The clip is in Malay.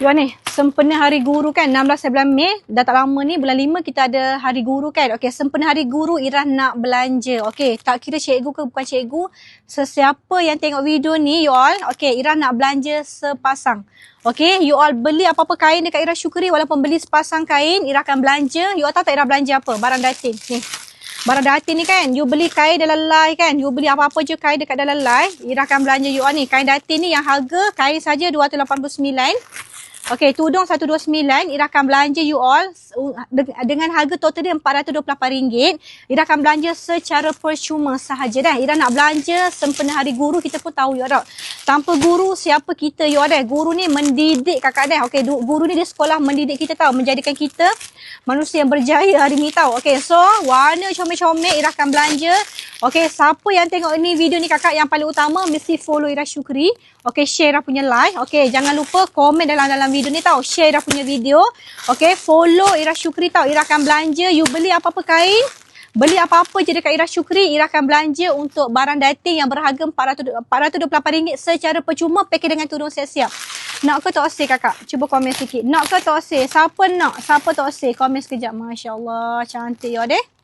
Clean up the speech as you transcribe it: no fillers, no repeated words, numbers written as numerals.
You ni, sempena Hari Guru kan, 16-11 Mei, dah tak lama ni, bulan 5 kita ada Hari Guru kan. Okey, sempena Hari Guru, Ira nak belanja. Okey, tak kira cikgu ke bukan cikgu, sesiapa yang tengok video ni, you all, okey, Ira nak belanja sepasang. Okey, you all beli apa-apa kain dekat Ira Syukri, walaupun beli sepasang kain, Ira akan belanja. You all tahu tak Ira belanja apa? Barang datin. Ni. Barang datin ni kan, you beli kain dalam Lai kan, you beli apa-apa je kain dekat dalam Lai, Ira akan belanja you all ni. Kain datin ni yang harga kain saja 289. Okey, tudung 129, Ira akan belanja you all dengan harga total dia RM428. Ira akan belanja secara percuma sahaja dah. Ira nak belanja sempena Hari Guru, kita pun tahu you all. Tanpa guru, siapa kita you all dah. Guru ni mendidik kakak dah. Okey, guru ni dia sekolah mendidik kita tahu, menjadikan kita manusia yang berjaya hari ni tahu. Okey, so warna comel-comel Ira akan belanja. Okey, siapa yang tengok ni video ni kakak, yang paling utama mesti follow Ira Syukri. Okey, share Ira punya live. Okey, jangan lupa komen dalam video ni tahu. Share Ira punya video. Okey, follow Ira Syukri tahu. Ira akan belanja. You beli apa-apa kain, beli apa-apa je dekat Ira Syukri, Ira akan belanja untuk barang dating yang berharga RM428 secara percuma, pakai dengan tudung siap-siap. Nak ke tak oseh kakak? Cuba komen sikit. Nak ke tak oseh? Siapa nak? Siapa tak oseh? Komen sekejap. Masya Allah, cantik ya deh.